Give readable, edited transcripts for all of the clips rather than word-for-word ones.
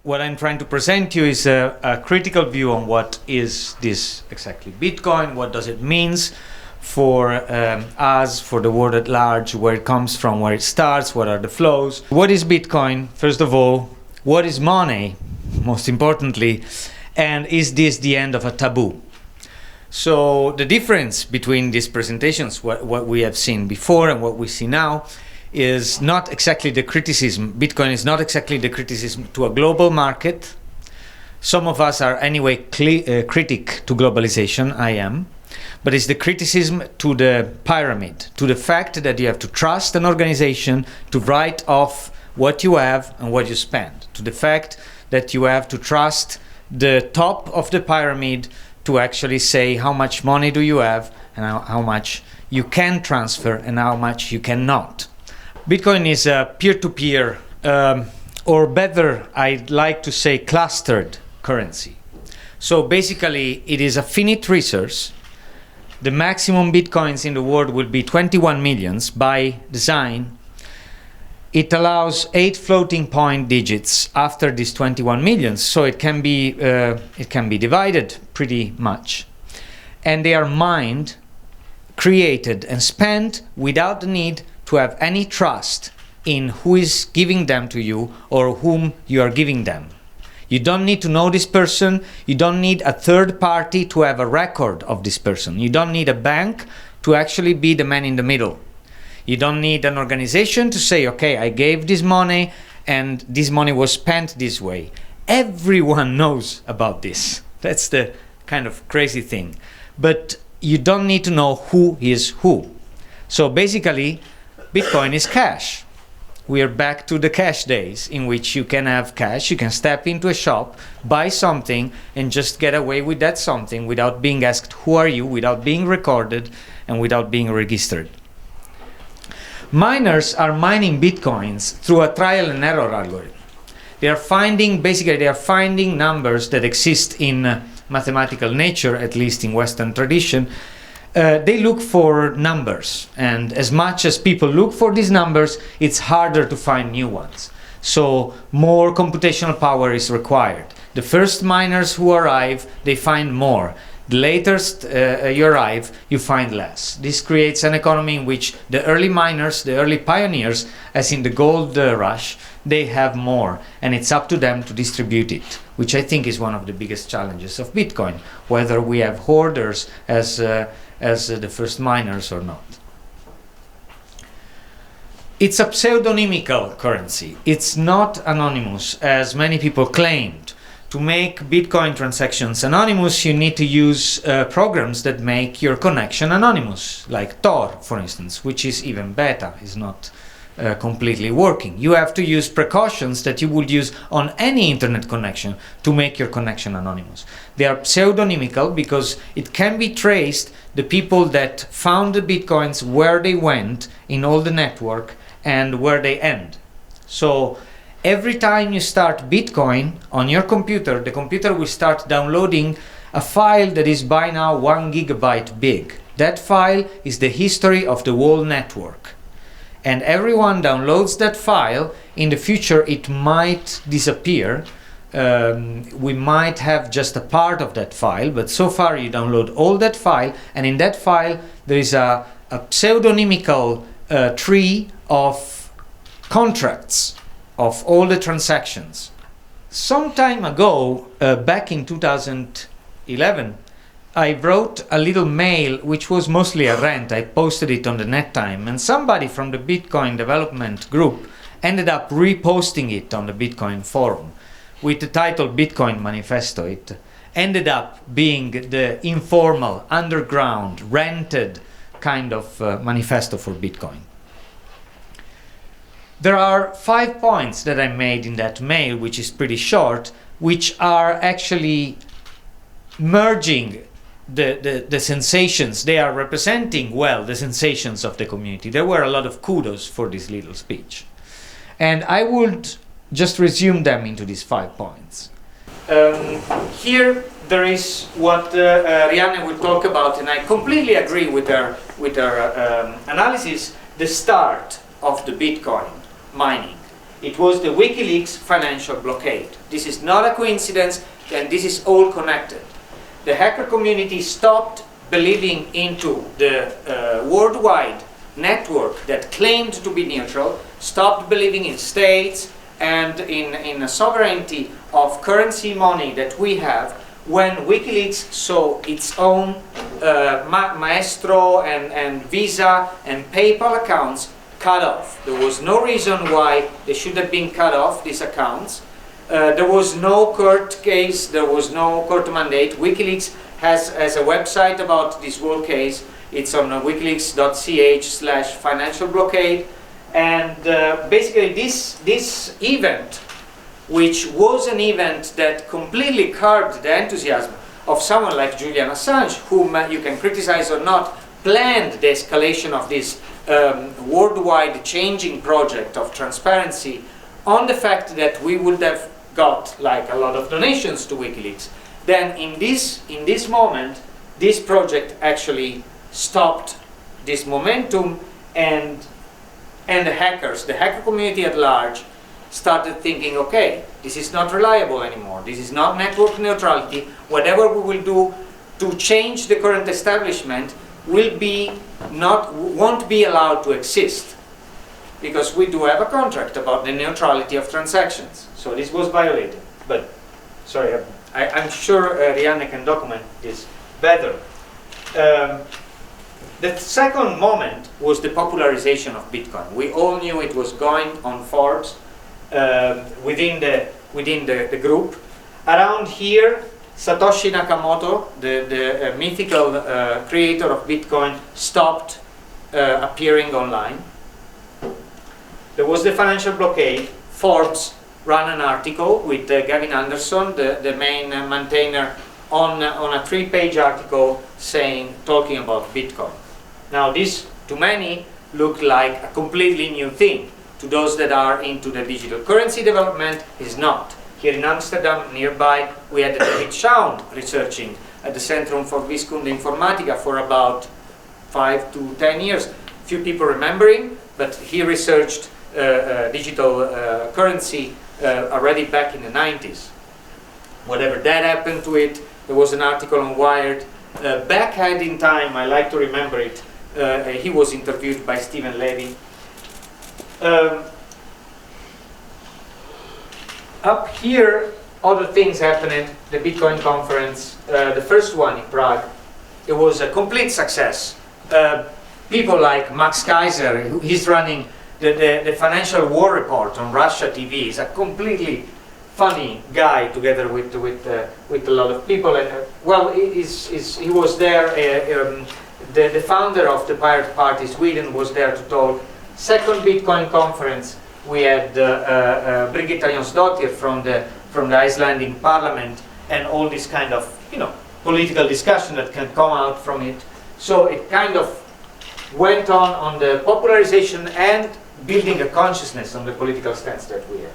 what I'm trying to present to you is a critical view on what is this exactly Bitcoin, what does it means for us, for the world at large, where it comes from, where it starts, what are the flows. What is Bitcoin, first of all? What is money, most importantly? And is this the end of a taboo? So the difference between these presentations, what we have seen before and what we see now, is not exactly the criticism. Bitcoin is not exactly the criticism to a global market. Some of us are anyway critic to globalization, I am. But it's the criticism to the pyramid, to the fact that you have to trust an organization to write off what you have and what you spend, to the fact that you have to trust the top of the pyramid to actually say how much money do you have and how much you can transfer and how much you cannot. Bitcoin is a peer-to-peer, or better, I'd like to say clustered currency. So basically, it is a finite resource. The maximum Bitcoins in the world will be 21 millions by design. It allows 8 floating point digits after these 21 millions, so it can be divided pretty much. And they are mined, created, and spent without the need to have any trust in who is giving them to you or whom you are giving them. You don't need to know this person. You don't need a third party to have a record of this person. You don't need a bank to actually be the man in the middle. You don't need an organization to say, okay, I gave this money and this money was spent this way. Everyone knows about this. That's the kind of crazy thing. But you don't need to know who is who. So basically, Bitcoin is cash. We are back to the cash days in which you can have cash, you can step into a shop, buy something, and just get away with that something without being asked who are you, without being recorded, and without being registered. Miners are mining Bitcoins through a trial and error algorithm. They are finding numbers that exist in mathematical nature, at least in Western tradition. They look for numbers, and as much as people look for these numbers, it's harder to find new ones. So more computational power is required. The first miners who arrive, they find more. The latest you arrive, you find less. This creates an economy in which the early miners, the early pioneers, as in the gold rush, they have more, and it's up to them to distribute it, which I think is one of the biggest challenges of Bitcoin, whether we have hoarders as the first miners or not. It's a pseudonymical currency. It's not anonymous, as many people claimed. To make Bitcoin transactions anonymous, you need to use programs that make your connection anonymous, like Tor, for instance, which is even beta, is not completely working. You have to use precautions that you would use on any internet connection to make your connection anonymous. They are pseudonymical because it can be traced the people that found the Bitcoins, where they went in all the network and where they end. So every time you start Bitcoin on your computer, the computer will start downloading a file that is by now 1 gigabyte big. That file is the history of the whole network. And everyone downloads that file. In the future, it might disappear. We might have just a part of that file, but so far you download all that file, and in that file there is a pseudonymical tree of contracts of all the transactions. Some time ago, back in 2011, I wrote a little mail which was mostly a rant. I posted it on the NetTime, and somebody from the Bitcoin development group ended up reposting it on the Bitcoin forum with the title Bitcoin Manifesto. It ended up being the informal, underground, rented kind of manifesto for Bitcoin. There are 5 points that I made in that mail, which is pretty short, which are actually merging the sensations. They are representing well the sensations of the community. There were a lot of kudos for this little speech, and I would just resume them into these 5 points. Here there is what Rianne will talk about, and I completely agree with her analysis. The start of the Bitcoin mining It was the WikiLeaks financial blockade. This is not a coincidence, and this is all connected. The hacker community stopped believing into the worldwide network that claimed to be neutral, stopped believing in states and in a sovereignty of currency money that we have, when WikiLeaks saw its own Maestro and Visa and PayPal accounts cut off. There was no reason why they should have been cut off, these accounts. There was no court case, there was no court mandate. WikiLeaks has a website about this whole case. It's on wikileaks.ch/financial blockade. And basically this event, which was an event that completely curbed the enthusiasm of someone like Julian Assange, whom you can criticize or not, planned the escalation of this worldwide changing project of transparency on the fact that we would have got like a lot of donations to WikiLeaks. Then in this moment, this project actually stopped this momentum, and the hackers, the hacker community at large, started thinking, okay, this is not reliable anymore, this is not network neutrality, whatever we will do to change the current establishment won't be allowed to exist, because we do have a contract about the neutrality of transactions. So this was violated. But, sorry, I'm sure Rianne can document this better. The second moment was the popularization of Bitcoin. We all knew it was going on Forbes, within the group. Around here, Satoshi Nakamoto, the mythical creator of Bitcoin, stopped appearing online. There was the financial blockade. Forbes ran an article with Gavin Anderson, the main maintainer, on a 3-page article talking about Bitcoin. Now this, to many, looked like a completely new thing. To those that are into the digital currency development, is not. Here in Amsterdam, nearby, we had David Schaun researching at the Centrum for Wiskunde Informatica for about 5 to 10 years. Few people remember him, but he researched digital currency already back in the 90s. Whatever that happened to it, there was an article on Wired. Back ahead in time, I like to remember it, he was interviewed by Stephen Levy. Up here, other things happened. The Bitcoin conference, the first one in Prague, it was a complete success. People like Max Kaiser, he's running the Financial War Report on Russia TV. He's a completely funny guy, together with a lot of people. And well, he was there. The founder of the Pirate Party, Sweden, was there to talk. Second Bitcoin conference, we had Brigitta Jonsdottir from the Icelandic Parliament, and all this kind of political discussion that can come out from it. So it kind of went on the popularization and building a consciousness on the political stance that we have.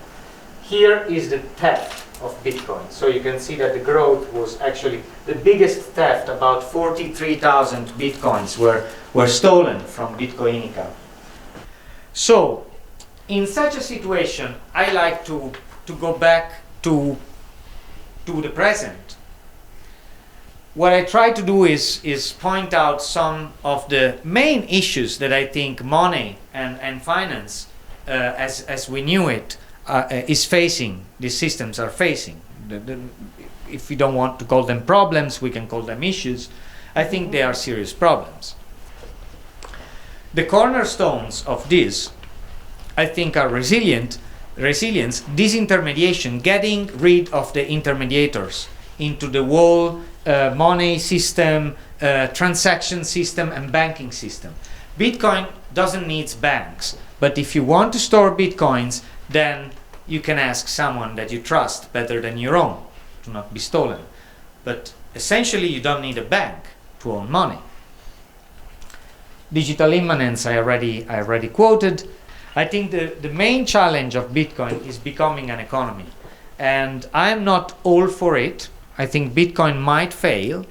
Here is the theft of Bitcoin. So you can see that the growth was actually the biggest theft. About 43,000 Bitcoins were stolen from Bitcoinica. So, in such a situation, I like to go back to the present. What I try to do is point out some of the main issues that I think money and finance, as we knew it, is facing. These systems are facing. If we don't want to call them problems, we can call them issues. I think they are serious problems. The cornerstones of this, I think, are resilience, disintermediation, getting rid of the intermediators into the whole money system, transaction system, and banking system. Bitcoin doesn't need banks, but if you want to store Bitcoins, then you can ask someone that you trust better than your own to not be stolen. But essentially, you don't need a bank to own money. Digital immanence, I already quoted. I think the main challenge of Bitcoin is becoming an economy. And I'm not all for it. I think Bitcoin might fail.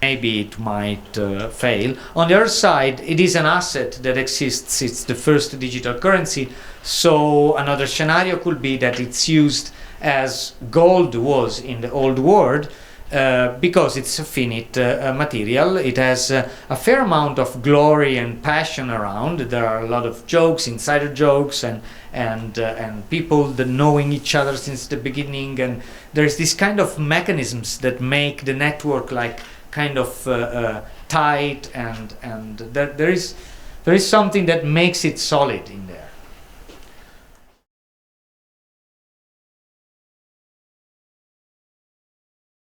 maybe it might fail. On the other side, it is an asset that exists. It's the first digital currency. So another scenario could be that it's used as gold was in the old world, because it's a finite material. It has a fair amount of glory and passion around. There are a lot of jokes, insider jokes, and people that knowing each other since the beginning. And there's this kind of mechanisms that make the network like kind of tight, and there is something that makes it solid in there.